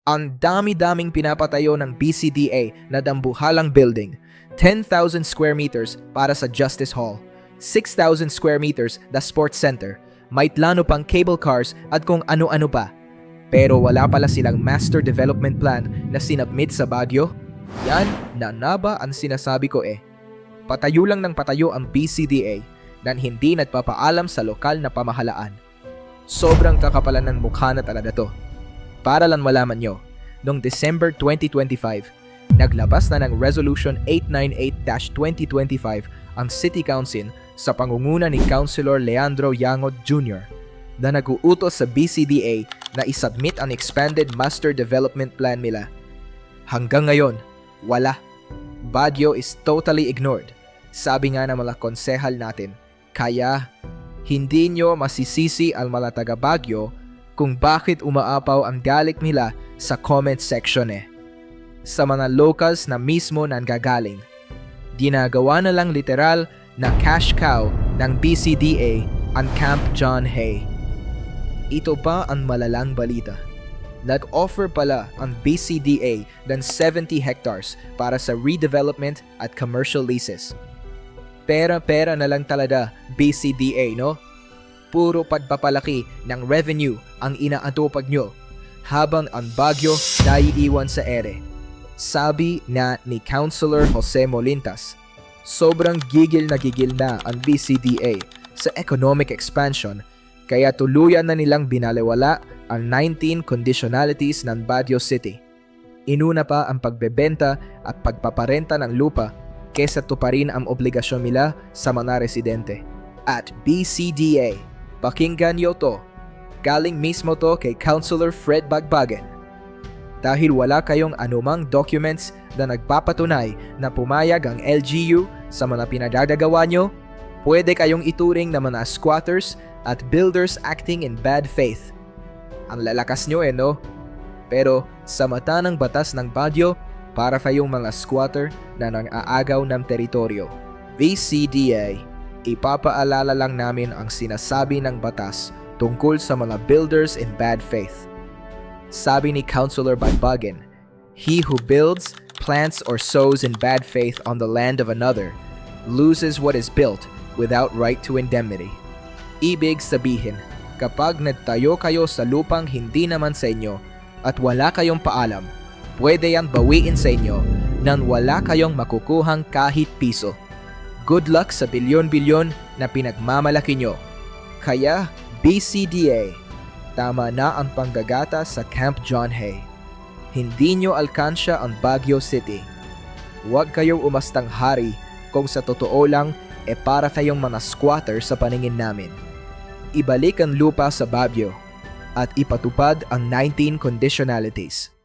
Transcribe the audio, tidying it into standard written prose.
Ang dami-daming pinapatayo ng BCDA na dambuhalang building. 10,000 square meters para sa Justice Hall. 6,000 square meters na sports center. May plano pang cable cars at kung ano-ano pa. Pero wala pala silang master development plan na sinubmit sa Baguio. Yan, nanaba ang sinasabi ko eh. Patayo lang ng patayo ang BCDA na hindi nagpapaalam sa lokal na pamahalaan. Sobrang kakapalan ng mukha na talaga to. Para lang malaman nyo, noong December 2025, naglabas na ng Resolution 898-2025 ang City Council sa pangunguna ni Councilor Leandro Yangod Jr. na nag-uutos sa BCDA na isubmit ang expanded master development plan nila. Hanggang ngayon, wala. Baguio is totally ignored. Sabi nga ng mga konsehal natin, kaya hindi nyo masisisi ang mga taga Baguio kung bakit umaapaw ang galit nila sa comment section eh. Sa mga locals na mismo nanggagaling. Ginagawa na lang literal na cash cow ng BCDA ang Camp John Hay. Ito pa ang malalang balita. Nag-offer pala ang BCDA ng 70 hectares para sa redevelopment at commercial leases. Pera-pera na lang talaga BCDA, no? Puro pagpapalaki ng revenue ang inaatupag nyo habang ang Baguio naiiwan sa ere. Sabi na ni Councilor Jose Molintas, sobrang gigil na ang BCDA sa economic expansion kaya tuluyan na nilang binalewala ang 19 conditionalities ng Baguio City. Inuna pa ang pagbebenta at pagpaparenta ng lupa kesa tuparin ang obligasyon nila sa mga residente. At BCDA, pakinggan nyo to. Galing mismo to kay Councilor Fred Bagbagen. Dahil wala kayong anumang documents na nagpapatunay na pumayag ang LGU sa mga pinagagagawa nyo, pwede kayong ituring na mga squatters at builders acting in bad faith. Ang lalakas nyo no? Pero sa mata ng batas ng Baguio, para kayong mga squatter na nang-aagaw ng teritoryo. BCDA, ipapaalala lang namin ang sinasabi ng batas tungkol sa mga builders in bad faith. Sabi ni Councilor Bagbagen, he who builds, plants or sows in bad faith on the land of another loses what is built without right to indemnity. Ibig sabihin, kapag nagtayo kayo sa lupang hindi naman sa inyo at wala kayong paalam, pwede yan bawiin sa inyo nang wala kayong makukuhang kahit piso. Good luck sa bilyon-bilyon na pinagmamalaki nyo. Kaya, BCDA, tama na ang panggagata sa Camp John Hay. Hindi nyo alkansya ang Baguio City. Huwag kayong umastang hari kung sa totoo lang para kayong mga squatter sa paningin namin. Ibalik ang lupa sa Baguio at ipatupad ang 19 conditionalities.